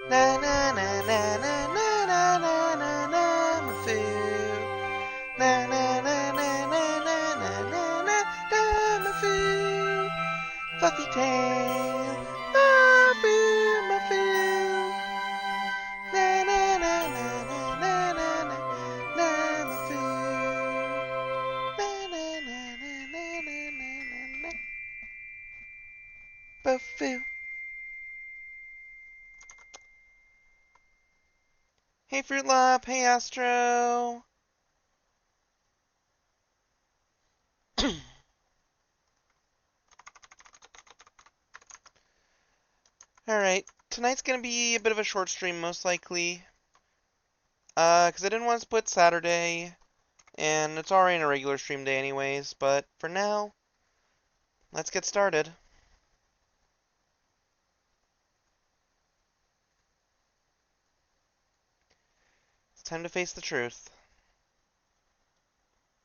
Na na na na na na na na na na my foo. Na na na na na na na na na na my foo. Fluffy tail, my foo. Na na na na na na na na na my foo. Na na na na na na na na na foo. Hey Fruit Lop, hey Astro. Alright, tonight's gonna be a bit of a short stream, most likely. Because I didn't want to split Saturday, and it's already a regular stream day anyways, but for now, let's get started. It's time to face the truth.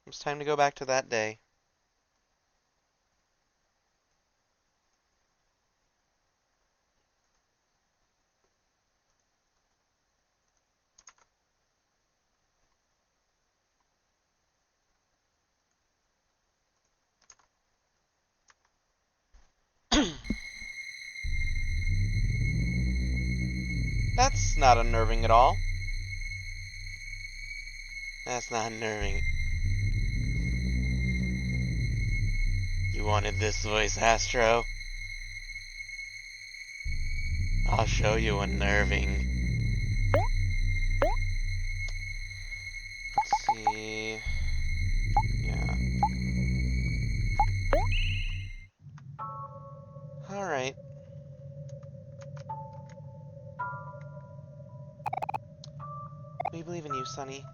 It's time to go back to that day. That's not unnerving at all. That's not unnerving. You wanted this voice, Astro? I'll show you unnerving. Let's see. Yeah. Alright. We believe in you, Sonny.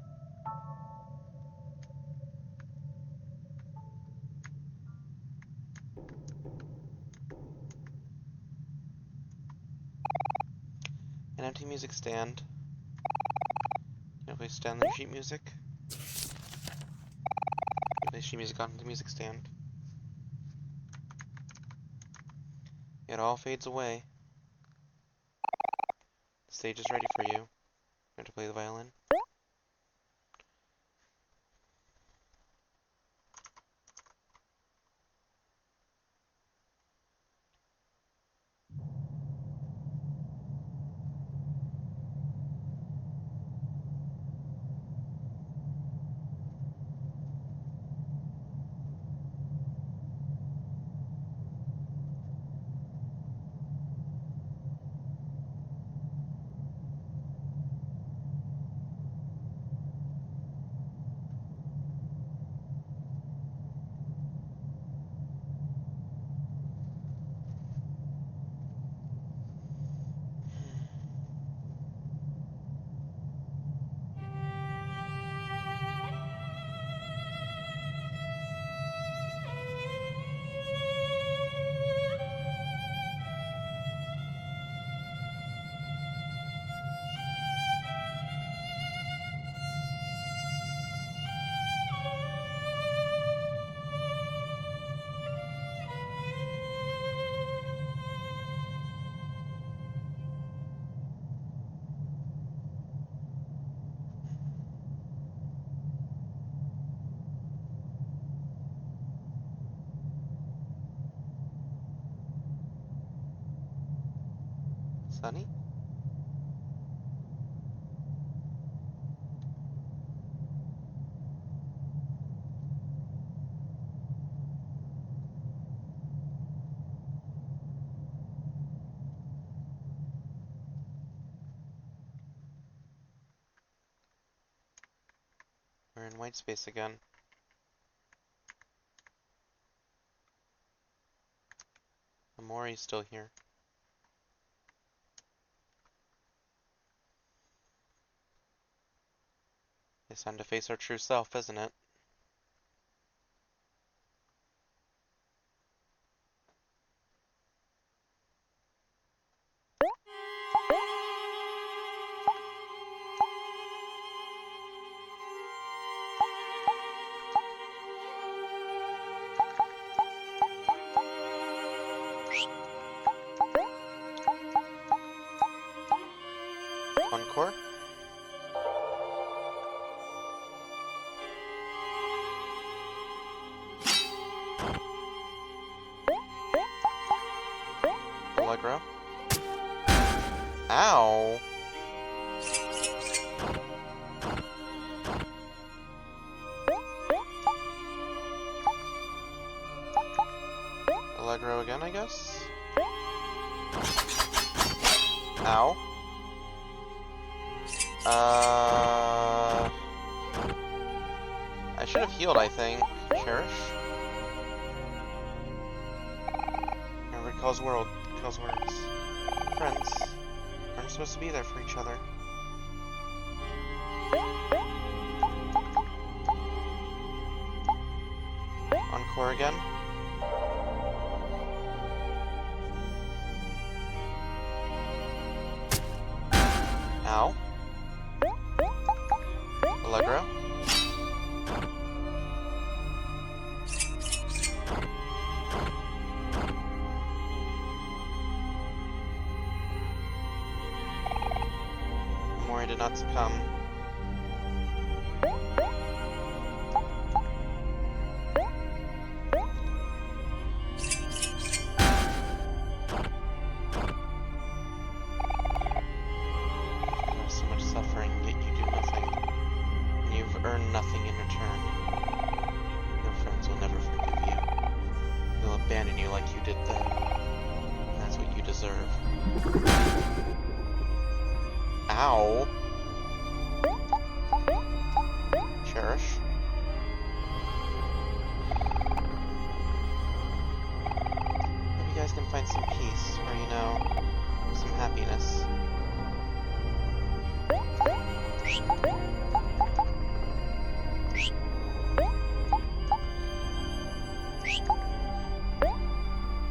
An empty music stand. Can I play stand the sheet music? You play sheet music on the music stand. It all fades away. The stage is ready for you. You have to play the violin. Sonny? We're in white space again. Omori's still here. It's time to face our true self, isn't it? Encore. Allegro. Ow! Allegro again, I guess? Ow. I should have healed, I think. Cherish? Remember, Call's world. Call's words. Friends. Aren't supposed to be there for each other. Encore again? Ow. Allegro. Omori did not succumb. So much suffering, yet you do nothing. And you've earned nothing in return. Your friends will never forgive you. They'll abandon you like you did then. That's what you deserve. Ow. Cherish. Hope you guys can find some peace, or you know, some happiness.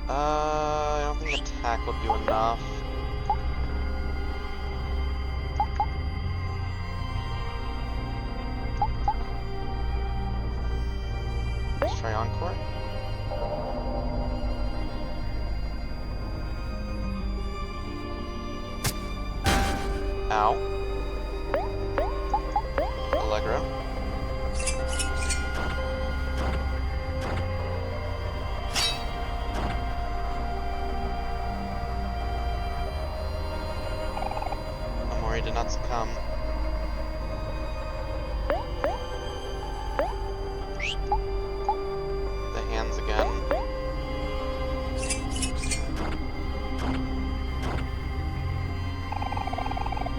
I don't think attack will do enough. Let's try Encore. Ow. Allegro. Omori did not succumb. The hands again.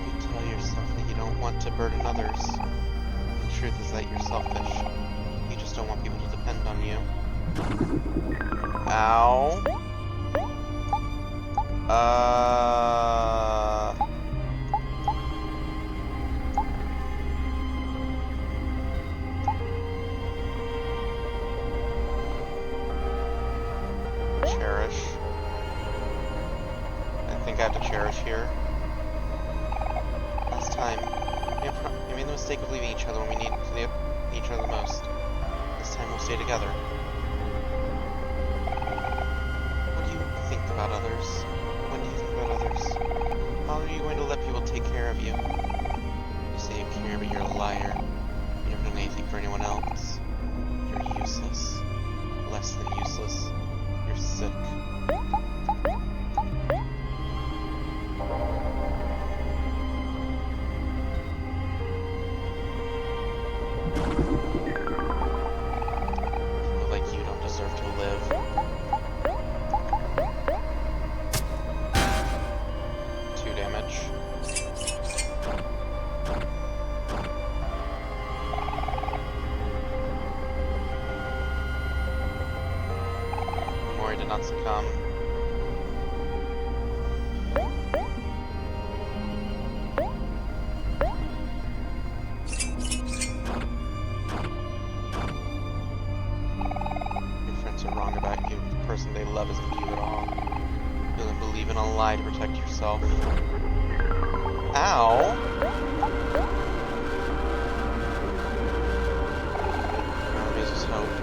You tell yourself that you don't want to burden others. The truth is that you're selfish. You just don't want people to depend on you. Ow. Cherish. I think I have to cherish here. Last time, we made the mistake of leaving each other when we need each other the most. This time we'll stay together. What do you think about others? When do you think about others? How are you going to let people take care of you? You say you care, but you're a liar. You never done anything for anyone else. You're useless. Less than useless. You're sick. Feel like you don't deserve to live. 2 damage. Omori did not succumb. Your friends are wrong about you. The person they love isn't you at all. You don't believe in a lie to protect yourself. Ow! There always is hope.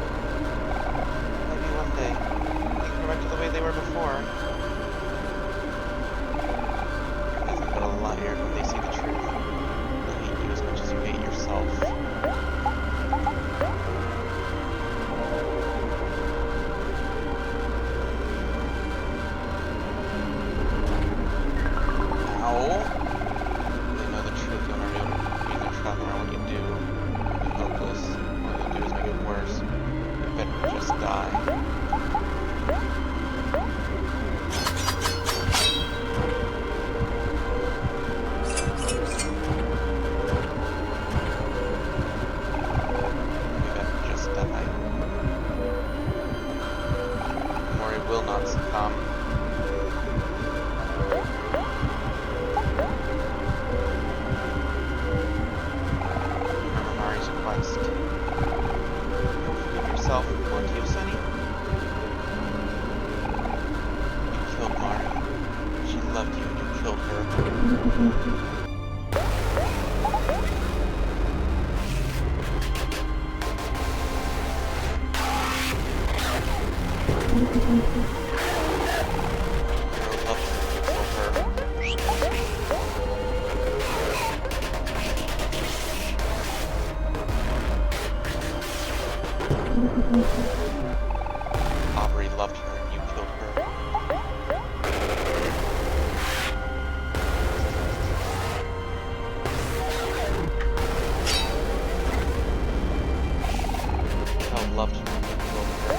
Maybe one day, they can go back to the way they were before. Nothing but a liar when they see the truth. They know the truth, Omori. Being a trap, no matter what you do, will be hopeless. All you'll do is make it worse. You better just die. Will not succumb. Remember Mari's request. You'll forgive yourself, won't you, Sonny? You killed Mari. She loved you and you killed her. Omori loved her and you killed her. Kel loved her and you killed her.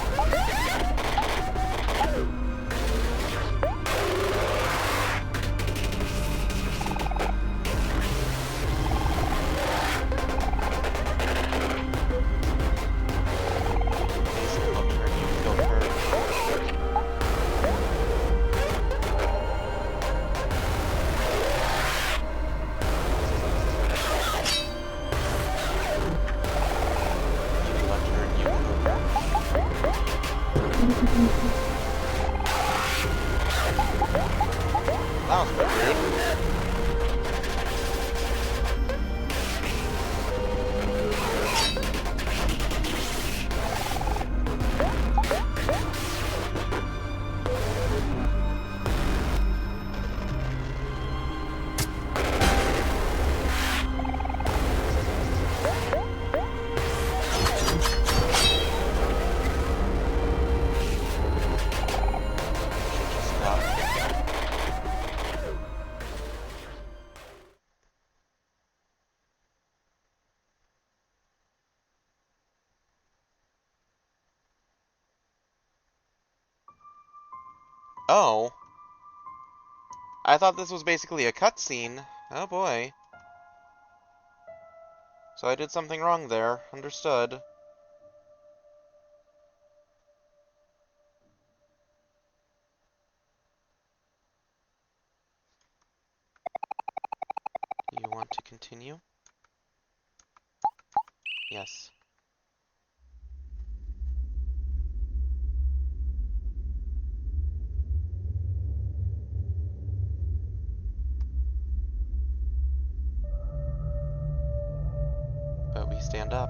That was a bit rude. Oh. I thought this was basically a cutscene. Oh boy. So I did something wrong there. Understood. Do you want to continue? Yes. But we stand up.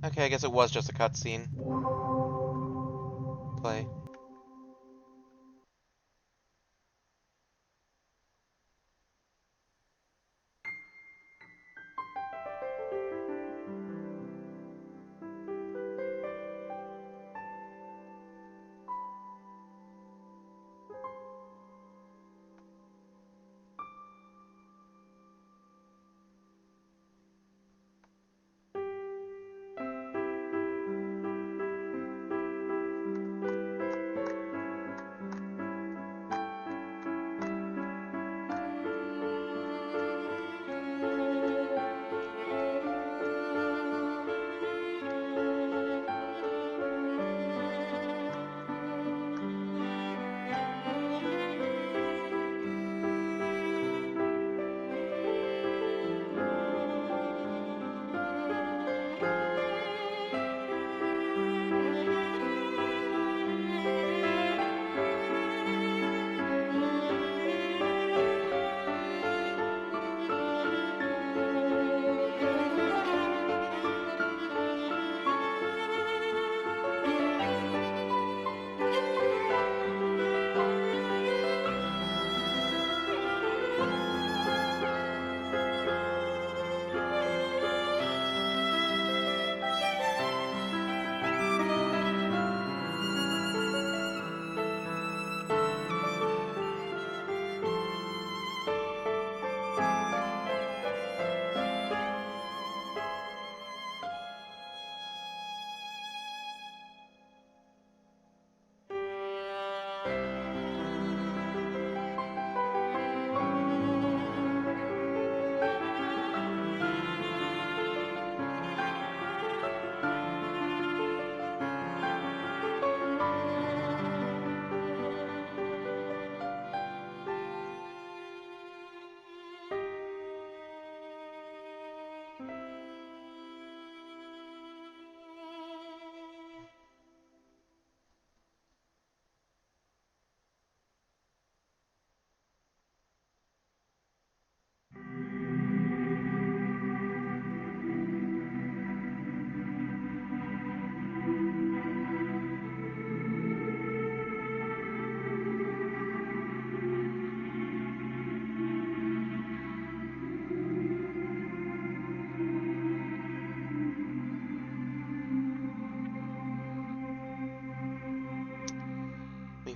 Okay, I guess it was just a cutscene. Play.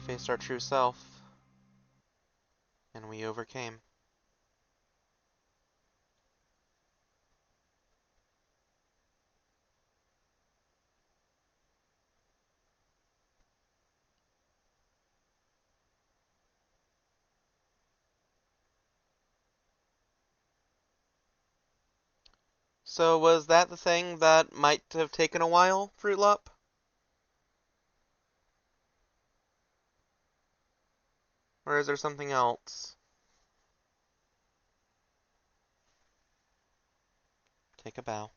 faced our true self, and we overcame. So was that the thing that might have taken a while, Fruit Lup? Or is there something else? Take a bow.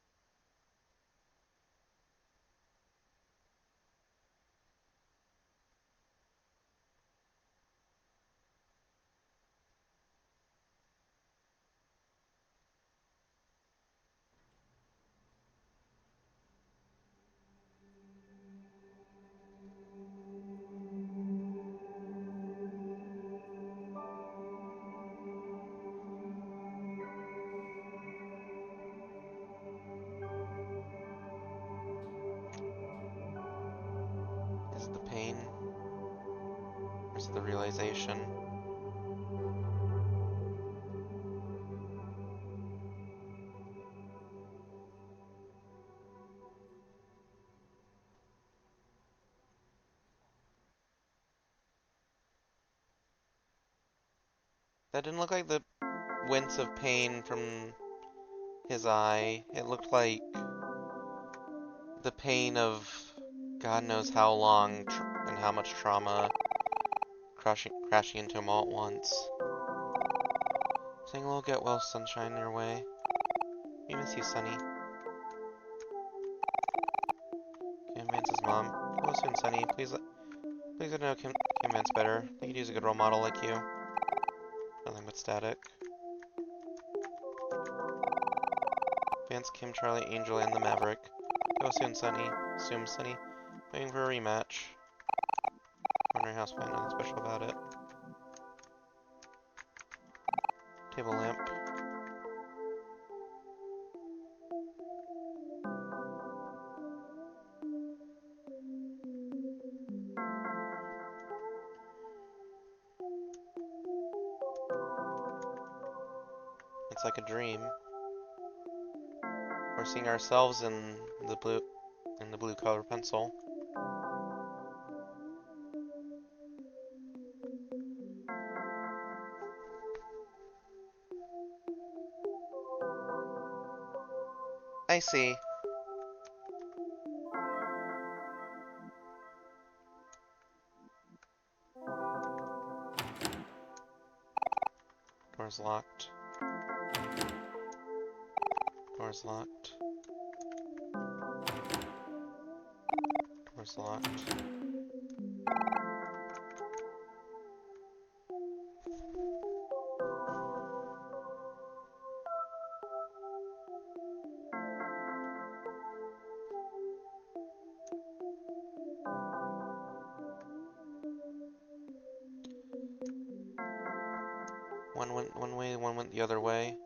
Is it the pain? Or is it the realization? That didn't look like the wince of pain from his eye. It looked like the pain of God knows how long and how much trauma crashing into him all at once. Saying we'll get well, sunshine your way. We miss you, Sunny. Kim Vance's mom. Go soon, Sunny. Please let know Kim Vance better. They could use a good role model like you. Nothing but static. Vance, Kim, Charlie, Angel, and the Maverick. Go soon, Sunny. Assume Sunny. Waiting for a rematch. Wondering how spent, nothing special about it. Table lamp. It's like a dream. We're seeing ourselves in the blue color pencil. I see. Door's locked. Door's locked. Door's locked. One went one way, one went the other way.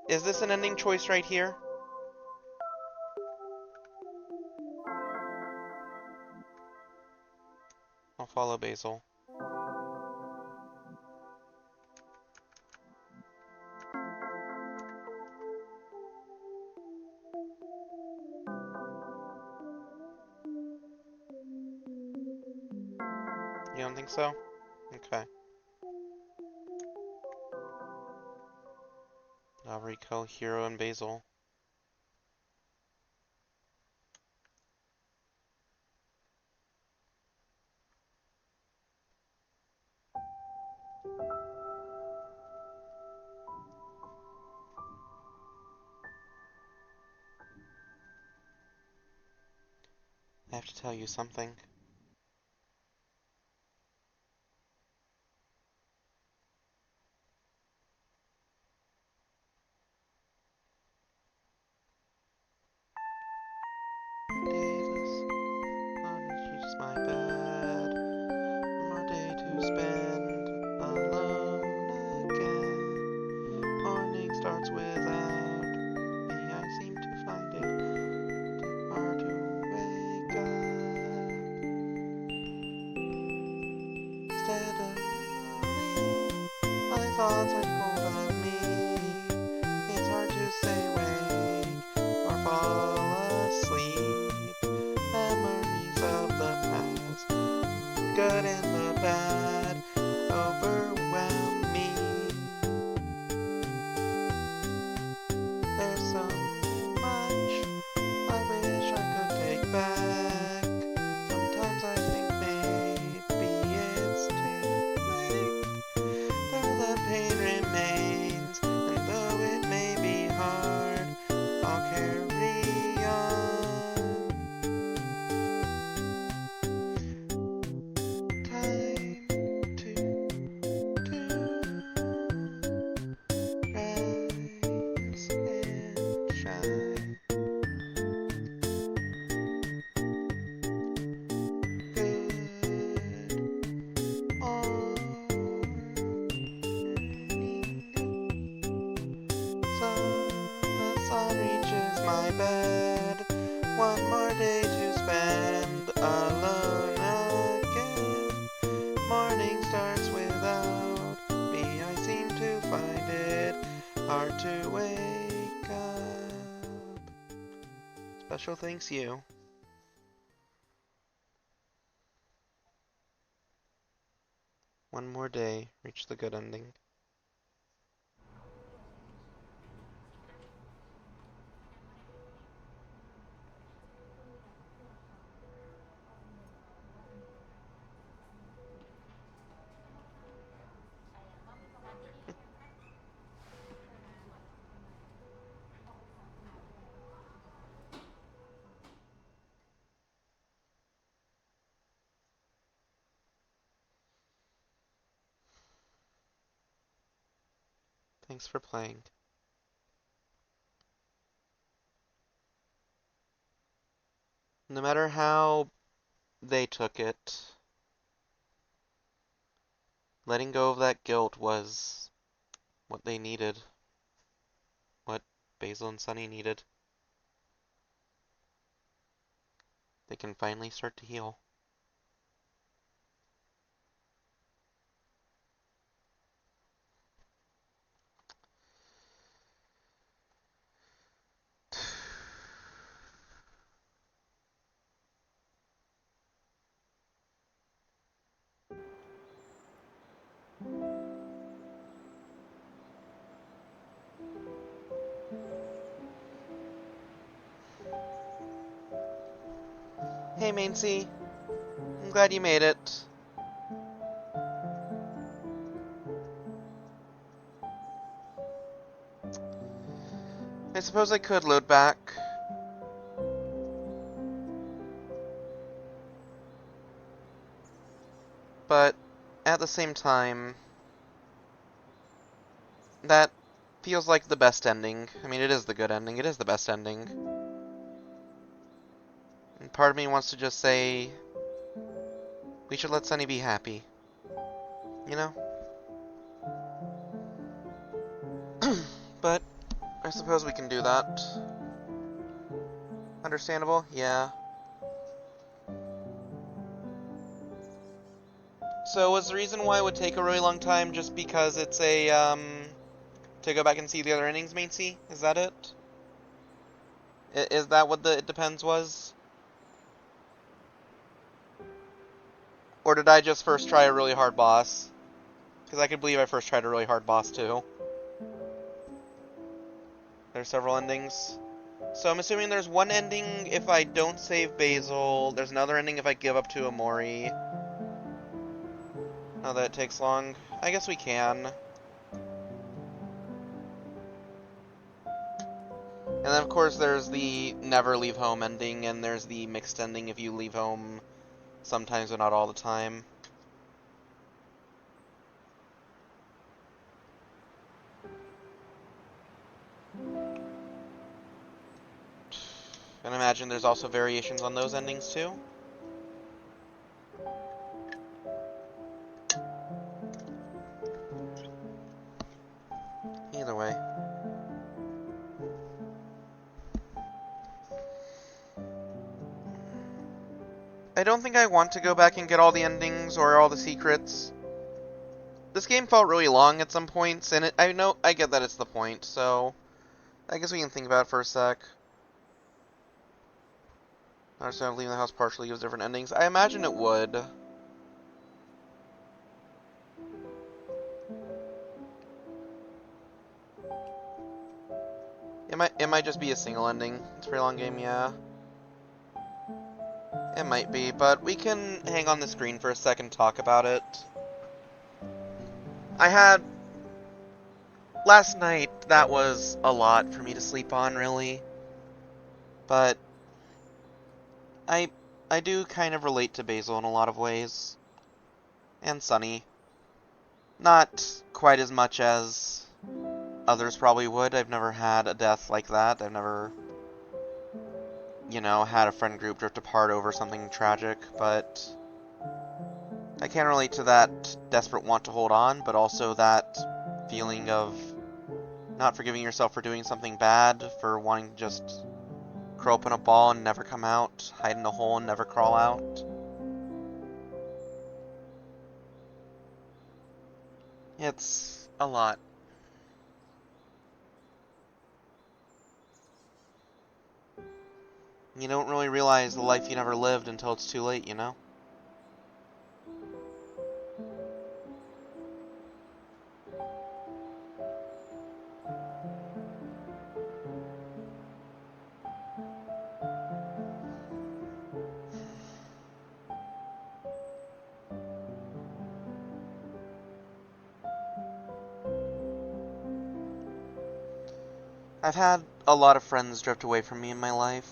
Is this an ending choice right here? I'll follow Basil. You don't think so? Okay. Rico, Hero, and Basil. I have to tell you something. Davis, mommy, she's my bed. More day to spend alone again. Morning starts without me. I seem to find it hard to wake up. thoughts take hold of me. It's hard to stay awake or fall asleep. Memories of the past, good and the bad, overwhelm me. There's so much I wish I could take back. Sometimes I think maybe it's too late. Though the pain remains, and though it may be hard, I'll carry on. Time to rise and shine. Good morning. So the sun reaches my bed. One more day to spend alone again. Morning starts without me. I seem to find it hard to wake up. Special thanks you. One more day, reach the good ending. Thanks for playing. No matter how they took it, letting go of that guilt was what they needed. What Basil and Sunny needed. They can finally start to heal. Hey, Maincy. I'm glad you made it. I suppose I could load back. But at the same time, that feels like the best ending. I mean, it is the good ending. It is the best ending. And part of me wants to just say, we should let Sunny be happy. You know? But I suppose we can do that. Understandable? Yeah. So was the reason why it would take a really long time just because it's to go back and see the other endings, Maincy? Is that it? Is that what the it depends was? Or did I just first try a really hard boss? Because I could believe I first tried a really hard boss too. There's several endings. So I'm assuming there's one ending if I don't save Basil. There's another ending if I give up to Omori. Now that it takes long. I guess we can. And then of course there's the never leave home ending, and there's the mixed ending if you leave home sometimes but not all the time. And I imagine there's also variations on those endings too. Either way. I don't think I want to go back and get all the endings or all the secrets. This game felt really long at some points, and I get that it's the point, so I guess we can think about it for a sec. I understand leaving the house partially gives different endings. I imagine it would. It might just be a single ending. It's a pretty long game, yeah. It might be, but we can hang on the screen for a second and talk about it. I had... Last night, that was a lot for me to sleep on, really. But I I do kind of relate to Basil in a lot of ways. And Sunny. Not quite as much as others probably would. I've never had a death like that. I've never, had a friend group drift apart over something tragic, but I can relate to that desperate want to hold on, but also that feeling of not forgiving yourself for doing something bad, for wanting to just curl up in a ball and never come out, hide in a hole and never crawl out. It's a lot. You don't really realize the life you never lived until it's too late, you know? I've had a lot of friends drift away from me in my life.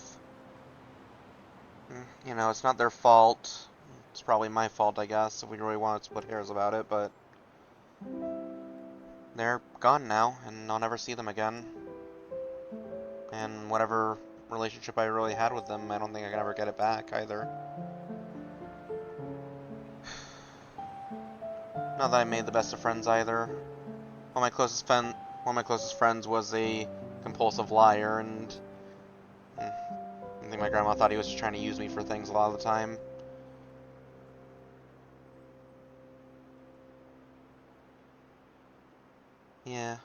It's not their fault. It's probably my fault, I guess, if we really want to split hairs about it, but they're gone now, and I'll never see them again. And whatever relationship I really had with them, I don't think I can ever get it back, either. Not that I made the best of friends, either. One of my closest friends was a compulsive liar, and I think my grandma thought he was just trying to use me for things a lot of the time. Yeah.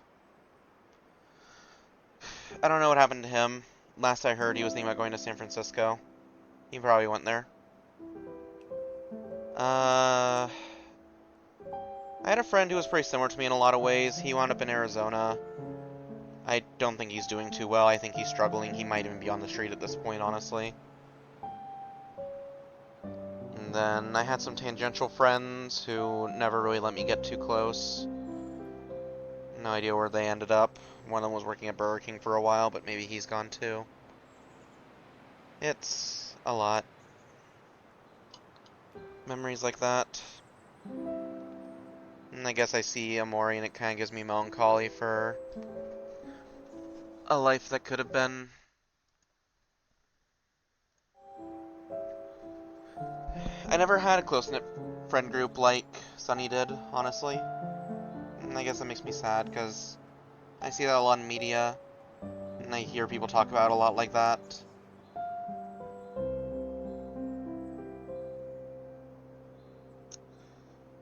I don't know what happened to him. Last I heard, he was thinking about going to San Francisco. He probably went there. I had a friend who was pretty similar to me in a lot of ways. He wound up in Arizona. I don't think he's doing too well. I think he's struggling. He might even be on the street at this point, honestly. And then I had some tangential friends who never really let me get too close. No idea where they ended up. One of them was working at Burger King for a while, but maybe he's gone too. It's a lot. Memories like that. And I guess I see Omori and it kind of gives me melancholy for a life that could have been. I never had a close-knit friend group like Sunny did, honestly. And I guess that makes me sad, because I see that a lot in media, and I hear people talk about it a lot like that.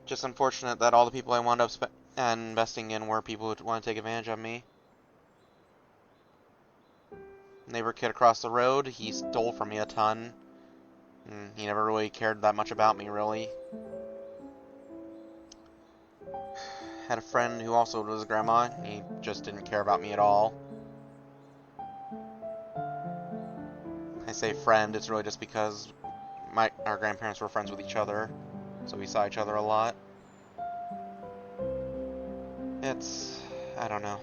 Just unfortunate that all the people I wound up investing in were people who want to take advantage of me. Neighbor kid across the road, he stole from me a ton. And he never really cared that much about me, really. Had a friend who also was a grandma. He just didn't care about me at all. I say friend, it's really just because our grandparents were friends with each other, so we saw each other a lot. I don't know.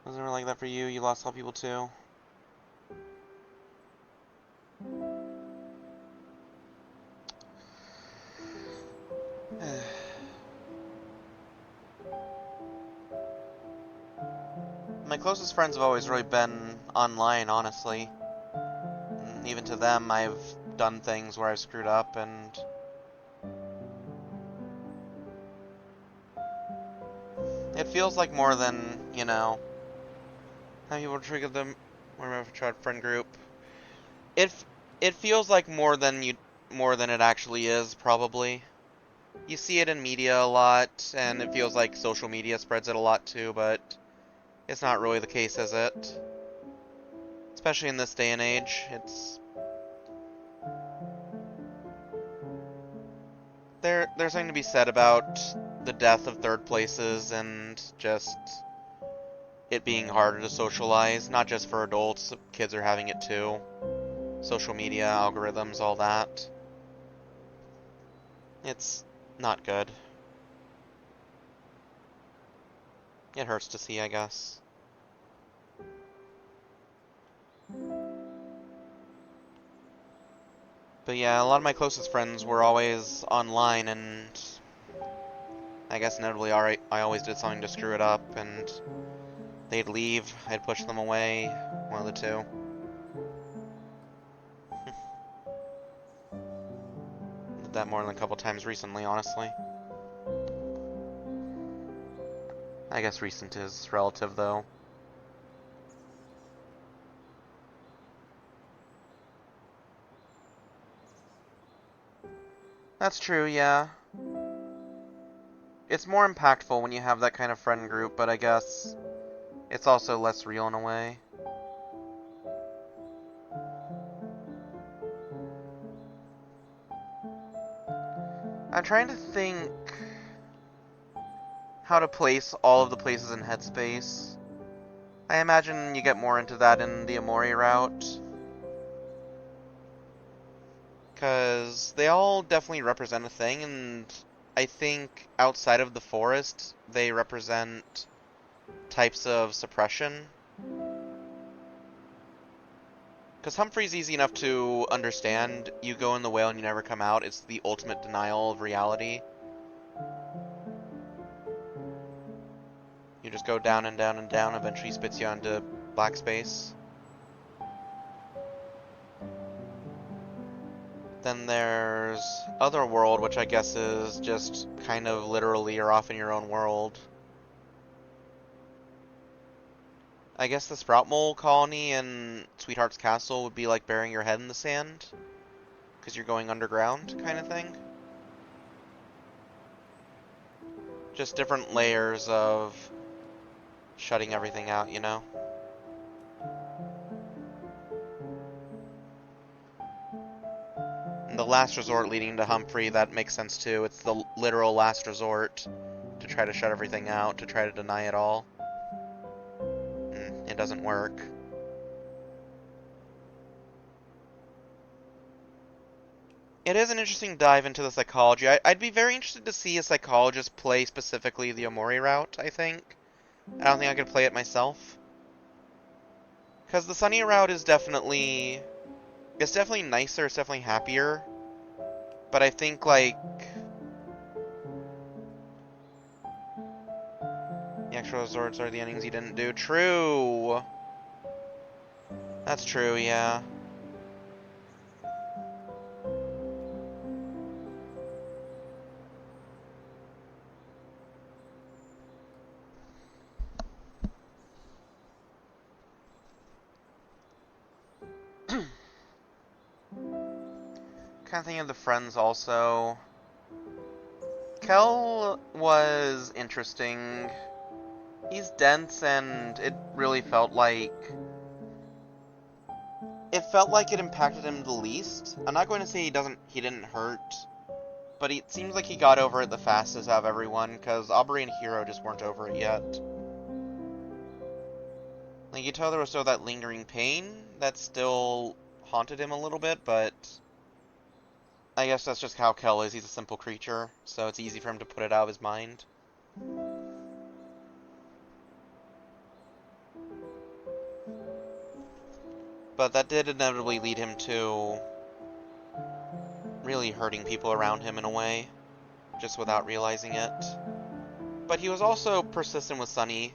Wasn't it like that for you? You lost all people too? My closest friends have always really been online, honestly. And even to them, I've done things where I've screwed up, and it feels like more than, how people trigger them whenever I've tried friend group. It feels like more than it actually is, probably. You see it in media a lot, and it feels like social media spreads it a lot too, but it's not really the case, is it? Especially in this day and age, there's something to be said about the death of third places and just it being harder to socialize, not just for adults, kids are having it too. Social media, algorithms, all that. It's not good. It hurts to see, I guess. But yeah, a lot of my closest friends were always online, and I guess inevitably I always did something to screw it up, and they'd leave, I'd push them away, one of the two. Did that more than a couple times recently, honestly. I guess recent is relative, though. That's true, yeah. It's more impactful when you have that kind of friend group, but I guess it's also less real in a way. I'm trying to think how to place all of the places in Headspace. I imagine you get more into that in the Omori route, because they all definitely represent a thing, and I think outside of the forest, they represent types of suppression. Because Humphrey's easy enough to understand. You go in the whale and you never come out. It's the ultimate denial of reality. You just go down and down and down, eventually spits you onto black space. Then there's Otherworld, which I guess is just kind of literally you're off in your own world. I guess the Sprout Mole colony in Sweetheart's Castle would be like burying your head in the sand, because you're going underground, kind of thing. Just different layers of shutting everything out, you know? And the last resort leading to Humphrey, that makes sense too. It's the literal last resort to try to shut everything out, to try to deny it all. It doesn't work. It is an interesting dive into the psychology. I'd be very interested to see a psychologist play specifically the Omori route, I think. I don't think I could play it myself. Because the Sunny route is definitely... It's definitely nicer, it's definitely happier. But I think, like... The actual resorts are the endings you didn't do. True! That's true, yeah. Kind of thinking of the friends also. Kel was interesting. He's dense, and it really felt like... It felt like it impacted him the least. I'm not going to say he didn't hurt, but it seems like he got over it the fastest out of everyone, because Aubrey and Hero just weren't over it yet. Like, you tell there was still that lingering pain that still haunted him a little bit, but... I guess that's just how Kel is. He's a simple creature, so it's easy for him to put it out of his mind. But that did inevitably lead him to really hurting people around him in a way, just without realizing it. But he was also persistent with Sunny,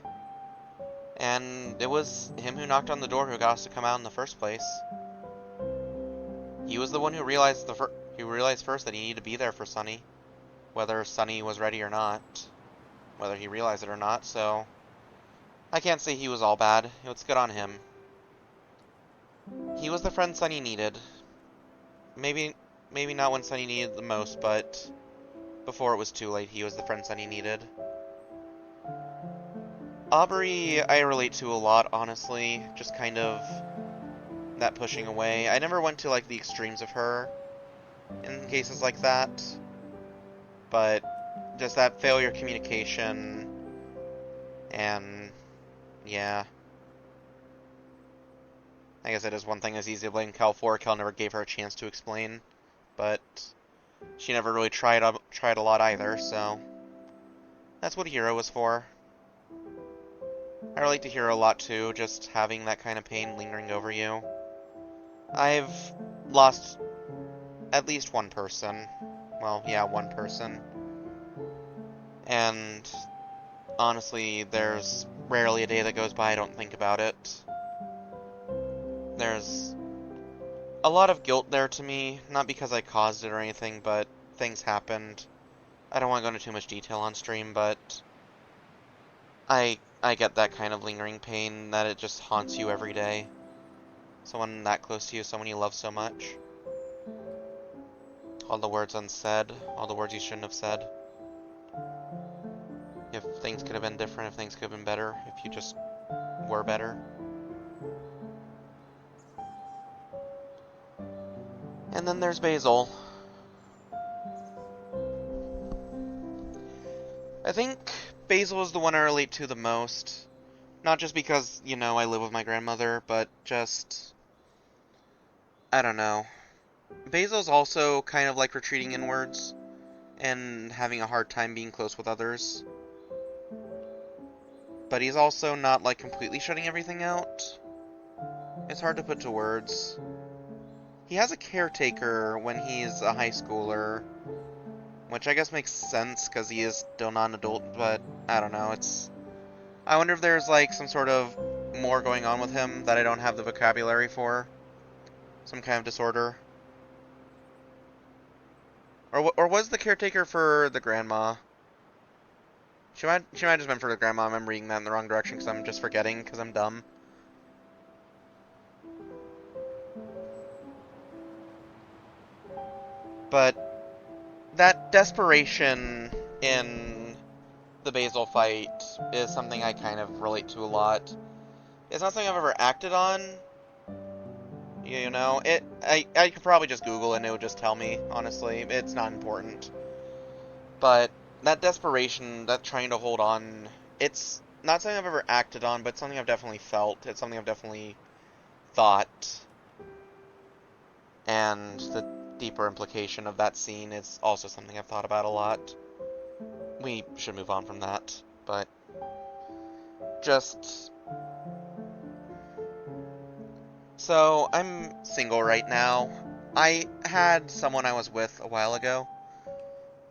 and it was him who knocked on the door who got us to come out in the first place. He was the one who realized first that he needed to be there for Sunny, whether Sunny was ready or not, whether he realized it or not, so I can't say he was all bad. It's good on him. He was the friend Sunny needed. maybe not when Sunny needed the most, but before it was too late, he was the friend Sunny needed. Omori, I relate to a lot, honestly. Just kind of that pushing away. I never went to, like, the extremes of her in cases like that, but just that failure of communication, and yeah. I guess it is one thing that's easy to blame Cal for. Cal never gave her a chance to explain, but she never really tried a lot either, so that's what Hero was for. I relate to Hero a lot too, just having that kind of pain lingering over you. I've lost at least one person. Well, yeah, one person. And honestly, there's rarely a day that goes by I don't think about it. There's a lot of guilt there to me, not because I caused it or anything, but things happened. I don't want to go into too much detail on stream, but I get that kind of lingering pain that it just haunts you every day. Someone that close to you, someone you love so much. All the words unsaid, all the words you shouldn't have said. If things could have been different, if things could have been better, if you just were better. And then there's Basil. I think Basil is the one I relate to the most. Not just because, you know, I live with my grandmother, but just... I don't know. Basil's also kind of like retreating inwards and having a hard time being close with others. But he's also not, like, completely shutting everything out. It's hard to put to words. He has a caretaker when he's a high schooler, which I guess makes sense because he is still not an adult, but I don't know, it's... I wonder if there's, like, some sort of more going on with him that I don't have the vocabulary for. Some kind of disorder. Or was the caretaker for the grandma? She might have just been for the grandma. I'm reading that in the wrong direction because I'm just forgetting because I'm dumb. But that desperation in the Basil fight is something I kind of relate to a lot. It's not something I've ever acted on. You know, I could probably just Google it and it would just tell me, honestly. It's not important. But that desperation, that trying to hold on, it's not something I've ever acted on, but something I've definitely felt. It's something I've definitely thought. And the deeper implication of that scene is also something I've thought about a lot. We should move on from that, but just... So, I'm single right now. I had someone I was with a while ago,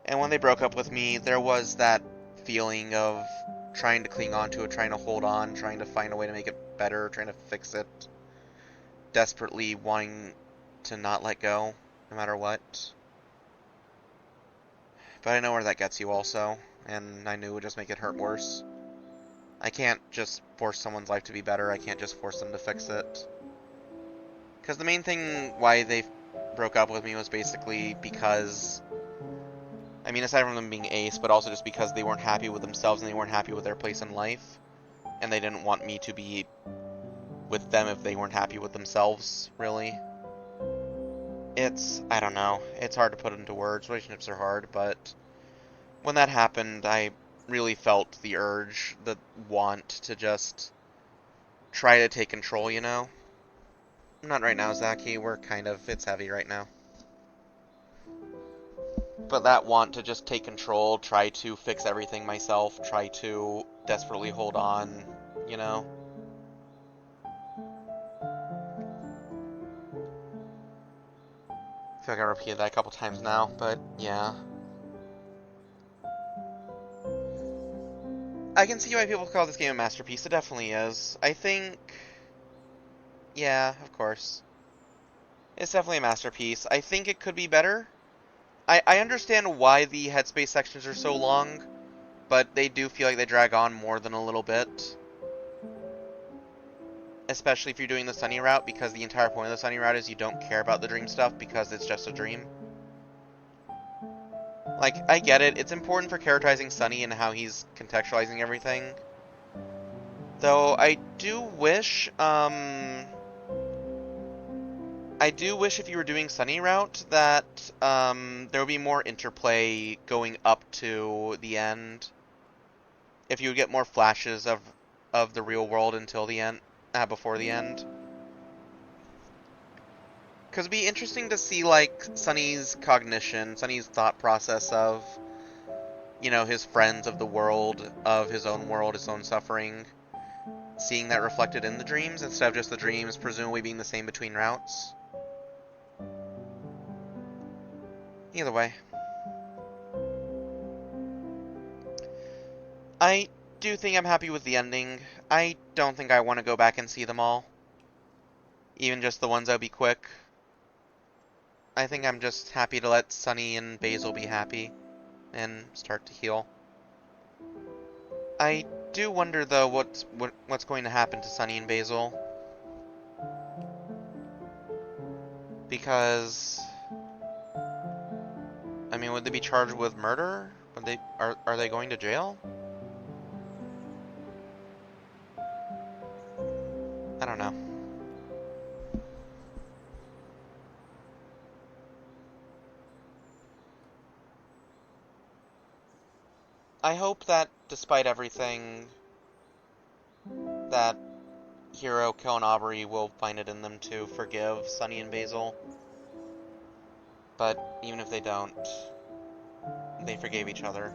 and when they broke up with me, there was that feeling of trying to cling on to it, trying to hold on, trying to find a way to make it better, trying to fix it, desperately wanting to not let go, no matter what. But I know where that gets you also, and I knew it would just make it hurt worse. I can't just force someone's life to be better, I can't just force them to fix it. Because the main thing why they broke up with me was basically because... I mean, aside from them being ace, but also just because they weren't happy with themselves and they weren't happy with their place in life. And they didn't want me to be with them if they weren't happy with themselves, really. It's... I don't know. It's hard to put into words. Relationships are hard, but... when that happened, I really felt the urge, the want to just try to take control, you know? Not right now, Zaki. We're kind of... it's heavy right now. But that want to just take control, try to fix everything myself, try to desperately hold on, you know? I feel like I repeated that a couple times now, but yeah. I can see why people call this game a masterpiece. It definitely is. I think... yeah, of course. It's definitely a masterpiece. I think it could be better. I understand why the headspace sections are so long, but they do feel like they drag on more than a little bit. especially if you're doing the Sunny route, because the entire point of the Sunny route is you don't care about the dream stuff because it's just a dream. Like, I get it, it's important for characterizing Sunny and how he's contextualizing everything. Though, I do wish if you were doing Sunny route that, there would be more interplay going up to the end. If you would get more flashes of the real world until the end, before the end. Because it'd be interesting to see, like, Sunny's cognition, Sunny's thought process of, you know, his friends of the world, of his own world, his own suffering, seeing that reflected in the dreams instead of just the dreams presumably being the same between routes. Either way. I do think I'm happy with the ending. I don't think I want to go back and see them all. Even just the ones that would be quick. I think I'm just happy to let Sunny and Basil be happy and start to heal. I do wonder though what's going to happen to Sunny and Basil. Because I mean, would they be charged with murder? Are they going to jail? I don't know. I hope that despite everything, that Hiroko and Omori will find it in them to forgive Sunny and Basil. But even if they don't, they forgave each other.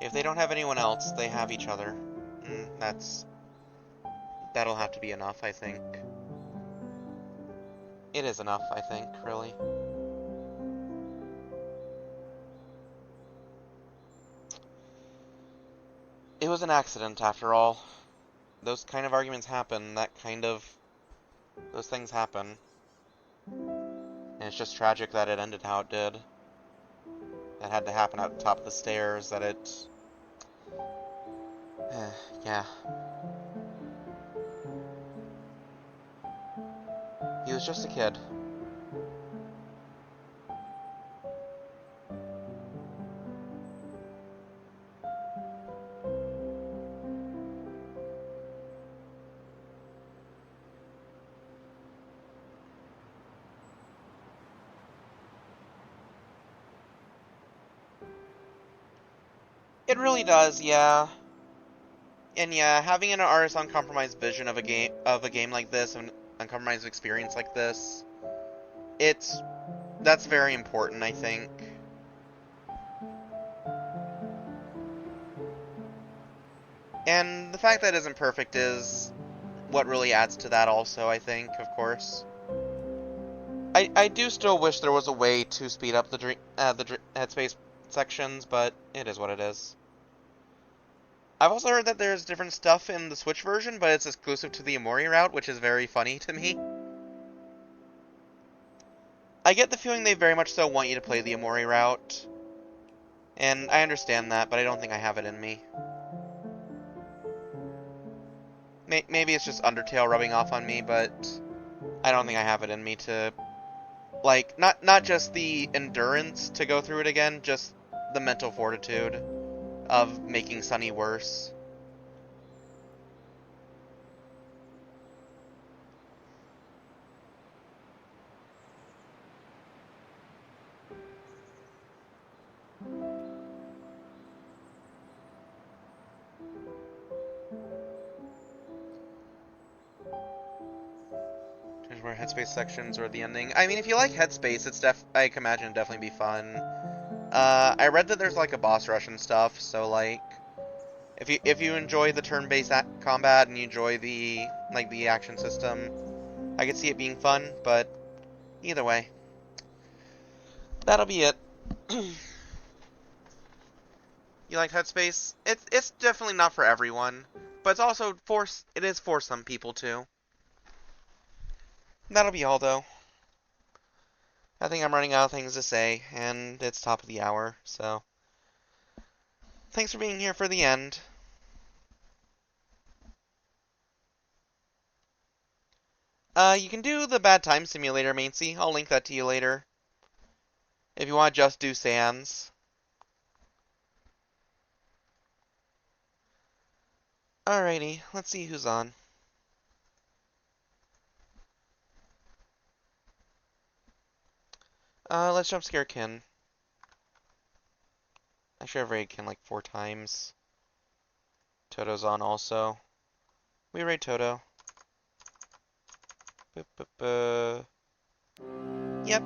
If they don't have anyone else, they have each other. That'll have to be enough, I think. It is enough, I think, really. It was an accident, after all. Those kind of arguments happen, those things happen. And it's just tragic that it ended how it did. That had to happen at the top of the stairs, that it... yeah. He was just a kid. It really does, yeah. And yeah, having an artist uncompromised vision of a game like this, an uncompromised experience like this, that's very important, I think. And the fact that it isn't perfect is what really adds to that also, I think, of course. I do still wish there was a way to speed up the headspace sections, but it is what it is. I've also heard that there's different stuff in the Switch version, but it's exclusive to the Omori route, which is very funny to me. I get the feeling they very much so want you to play the Omori route, and I understand that, but I don't think I have it in me. Maybe it's just Undertale rubbing off on me, but I don't think I have it in me to, like, not just the endurance to go through it again, just the mental fortitude of making Sunny worse. Where Headspace sections or the ending. I mean, if you like Headspace, I can imagine it'd definitely be fun. I read that there's like a boss rush and stuff, so like, if you enjoy the turn-based combat and you enjoy the action system, I could see it being fun. But either way, that'll be it. You like Headspace? It's definitely not for everyone, but it's also it is for some people too. That'll be all though. I think I'm running out of things to say, and it's top of the hour, so thanks for being here for the end. You can do the Bad Time Simulator, Maincy. I'll link that to you later. If you want to just do Sans. Alrighty, let's see who's on. Let's jump scare Ken. Actually, I've raided Ken like 4 times. Toto's on also. We raid Toto. Boop, boop, Yep.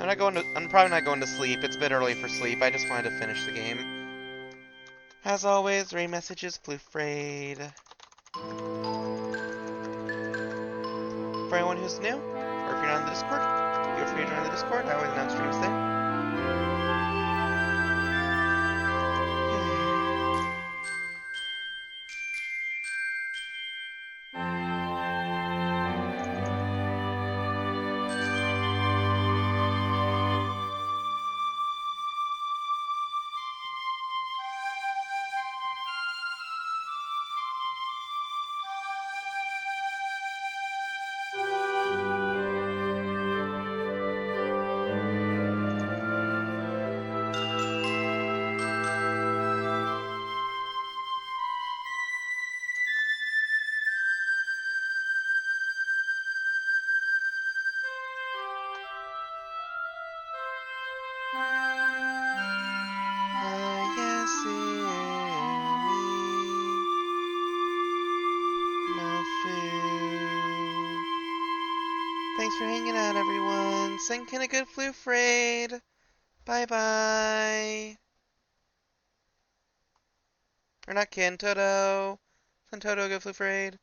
I'm probably not going to sleep. It's a bit early for sleep. I just wanted to finish the game. As always, raid messages, Floofraid. For anyone who's new, or if you're not in the Discord, feel free to join the Discord. I always announce streams there. Thanks for hanging out, everyone. Sing Ken a good Floofraid. Bye-bye. Or not Ken, Toto. Send Toto a good Floofraid.